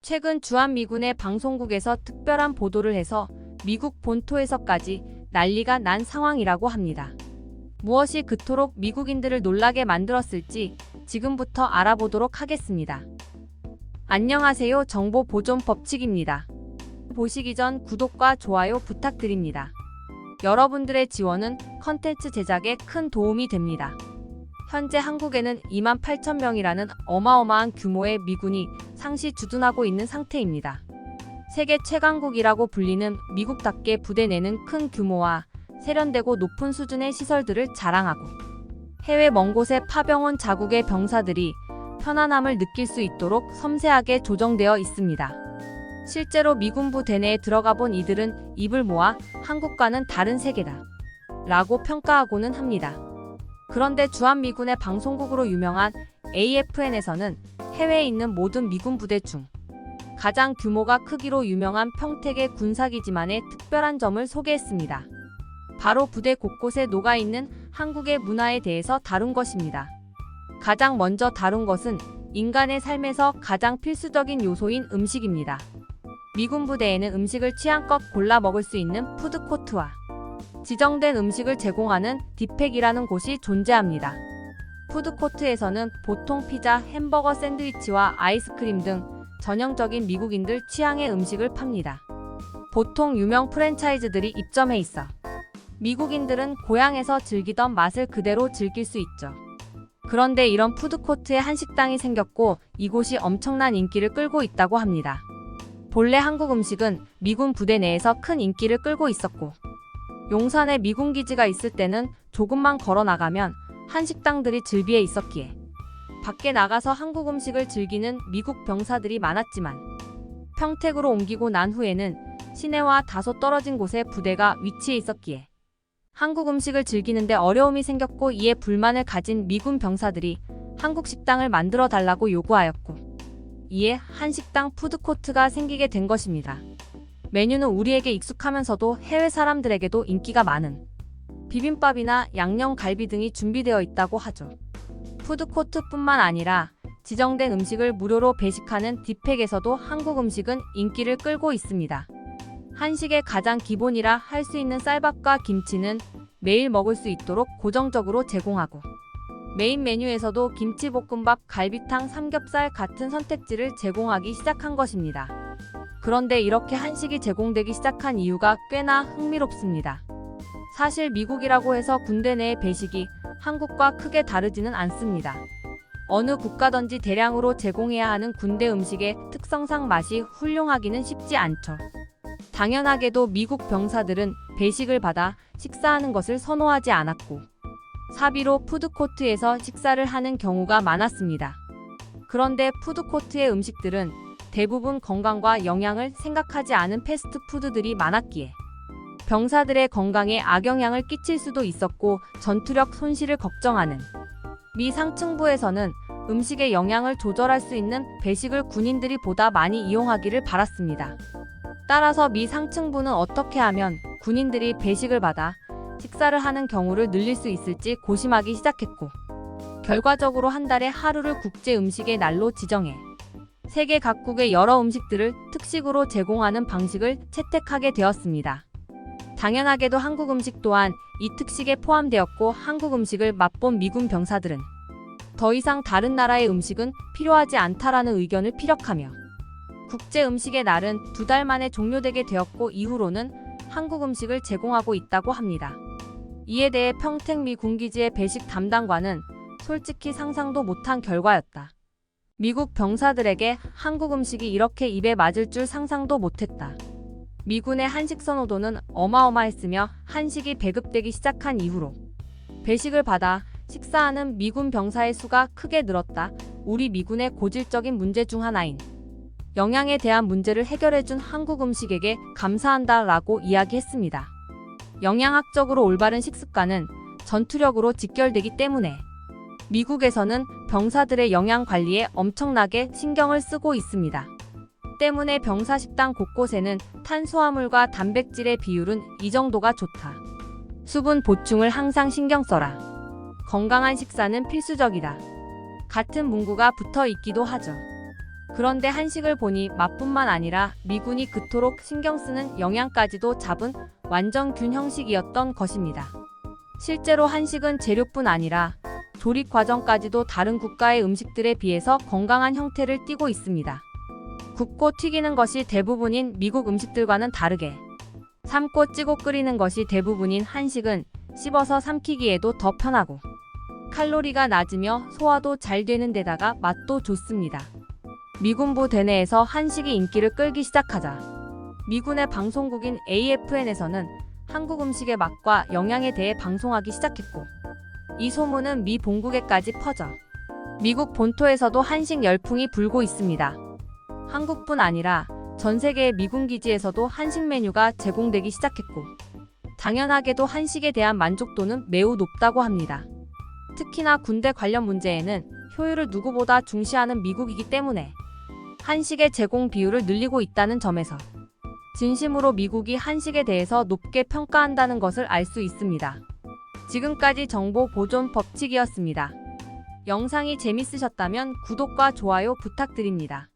최근 주한미군의 방송국에서 특별한 보도를 해서 미국 본토에서까지 난리가 난 상황이라고 합니다. 무엇이 그토록 미국인들을 놀라게 만들었을지 지금부터 알아보도록 하겠습니다. 안녕하세요. 정보보존법칙입니다. 보시기 전 구독과 좋아요 부탁드립니다. 여러분들의 지원은 컨텐츠 제작에 큰 도움이 됩니다. 현재 한국에는 28,000명이라는 어마어마한 규모의 미군이 상시 주둔하고 있는 상태입니다. 세계 최강국이라고 불리는 미국답게 부대 내는 큰 규모와 세련되고 높은 수준의 시설들을 자랑하고 해외 먼 곳에 파병온 자국의 병사들이 편안함을 느낄 수 있도록 섬세하게 조정되어 있습니다. 실제로 미군 부대 내에 들어가 본 이들은 입을 모아 한국과는 다른 세계다 라고 평가하고는 합니다. 그런데 주한미군의 방송국으로 유명한 AFN에서는 해외에 있는 모든 미군 부대 중 가장 규모가 크기로 유명한 평택의 군사기지만의 특별한 점을 소개했습니다. 바로 부대 곳곳에 녹아있는 한국의 문화에 대해서 다룬 것입니다. 가장 먼저 다룬 것은 인간의 삶에서 가장 필수적인 요소인 음식입니다. 미군 부대에는 음식을 취향껏 골라 먹을 수 있는 푸드코트와 지정된 음식을 제공하는 디팩이라는 곳이 존재합니다. 푸드코트에서는 보통 피자, 햄버거, 샌드위치와 아이스크림 등 전형적인 미국인들 취향의 음식을 팝니다. 보통 유명 프랜차이즈들이 입점해 있어 미국인들은 고향에서 즐기던 맛을 그대로 즐길 수 있죠. 그런데 이런 푸드코트에 한식당이 생겼고 이곳이 엄청난 인기를 끌고 있다고 합니다. 본래 한국 음식은 미군 부대 내에서 큰 인기를 끌고 있었고 용산에 미군 기지가 있을 때는 조금만 걸어 나가면 한식당들이 즐비해 있었기에 밖에 나가서 한국 음식을 즐기는 미국 병사들이 많았지만 평택으로 옮기고 난 후에는 시내와 다소 떨어진 곳에 부대가 위치해 있었기에 한국 음식을 즐기는데 어려움이 생겼고 이에 불만을 가진 미군 병사들이 한국 식당을 만들어 달라고 요구하였고 이에 한식당 푸드코트가 생기게 된 것입니다. 메뉴는 우리에게 익숙하면서도 해외 사람들에게도 인기가 많은 비빔밥이나 양념갈비 등이 준비되어 있다고 하죠. 푸드코트뿐만 아니라 지정된 음식을 무료로 배식하는 디팩에서도 한국 음식은 인기를 끌고 있습니다. 한식의 가장 기본이라 할 수 있는 쌀밥과 김치는 매일 먹을 수 있도록 고정적으로 제공하고 메인 메뉴에서도 김치볶음밥, 갈비탕, 삼겹살 같은 선택지를 제공하기 시작한 것입니다. 그런데 이렇게 한식이 제공되기 시작한 이유가 꽤나 흥미롭습니다. 사실 미국이라고 해서 군대 내의 배식이 한국과 크게 다르지는 않습니다. 어느 국가든지 대량으로 제공해야 하는 군대 음식의 특성상 맛이 훌륭하기는 쉽지 않죠. 당연하게도 미국 병사들은 배식을 받아 식사하는 것을 선호하지 않았고 사비로 푸드코트에서 식사를 하는 경우가 많았습니다. 그런데 푸드코트의 음식들은 대부분 건강과 영양을 생각하지 않은 패스트푸드들이 많았기에 병사들의 건강에 악영향을 끼칠 수도 있었고 전투력 손실을 걱정하는 미 상층부에서는 음식의 영양을 조절할 수 있는 배식을 군인들이 보다 많이 이용하기를 바랐습니다. 따라서 미 상층부는 어떻게 하면 군인들이 배식을 받아 식사를 하는 경우를 늘릴 수 있을지 고심하기 시작했고 결과적으로 한 달에 하루를 국제 음식의 날로 지정해 세계 각국의 여러 음식들을 특식으로 제공하는 방식을 채택하게 되었습니다. 당연하게도 한국 음식 또한 이 특식에 포함되었고 한국 음식을 맛본 미군 병사들은 더 이상 다른 나라의 음식은 필요하지 않다라는 의견을 피력하며 국제 음식의 날은 2달 만에 종료되게 되었고 이후로는 한국 음식을 제공하고 있다고 합니다. 이에 대해 평택 미 군기지의 배식 담당관은 솔직히 상상도 못한 결과였다. 미국 병사들에게 한국 음식이 이렇게 입에 맞을 줄 상상도 못했다. 미군의 한식 선호도는 어마어마했으며 한식이 배급되기 시작한 이후로 배식을 받아 식사하는 미군 병사의 수가 크게 늘었다. 우리 미군의 고질적인 문제 중 하나인 영양에 대한 문제를 해결해준 한국 음식에게 감사한다라고 이야기했습니다. 영양학적으로 올바른 식습관은 전투력으로 직결되기 때문에 미국에서는 병사들의 영양 관리에 엄청나게 신경을 쓰고 있습니다. 때문에 병사 식당 곳곳에는 탄수화물과 단백질의 비율은 이 정도가 좋다. 수분 보충을 항상 신경 써라. 건강한 식사는 필수적이다. 같은 문구가 붙어 있기도 하죠. 그런데 한식을 보니 맛뿐만 아니라 미군이 그토록 신경 쓰는 영양까지도 잡은 완전 균 형식이었던 것입니다. 실제로 한식은 재료뿐 아니라 조립 과정까지도 다른 국가의 음식들에 비해서 건강한 형태를 띠고 있습니다. 굽고 튀기는 것이 대부분인 미국 음식들과는 다르게 삶고 찌고 끓이는 것이 대부분인 한식은 씹어서 삼키기에도 더 편하고 칼로리가 낮으며 소화도 잘 되는 데다가 맛도 좋습니다. 미군부 대내에서 한식이 인기를 끌기 시작하자 미군의 방송국인 AFN에서는 한국 음식의 맛과 영양에 대해 방송하기 시작했고 이 소문은 미 본국에까지 퍼져 미국 본토에서도 한식 열풍이 불고 있습니다. 한국뿐 아니라 전 세계의 미군 기지에서도 한식 메뉴가 제공되기 시작했고 당연하게도 한식에 대한 만족도는 매우 높다고 합니다. 특히나 군대 관련 문제에는 효율을 누구보다 중시하는 미국이기 때문에 한식의 제공 비율을 늘리고 있다는 점에서 진심으로 미국이 한식에 대해서 높게 평가한다는 것을 알 수 있습니다. 지금까지 정보 보존 법칙이었습니다. 영상이 재밌으셨다면 구독과 좋아요 부탁드립니다.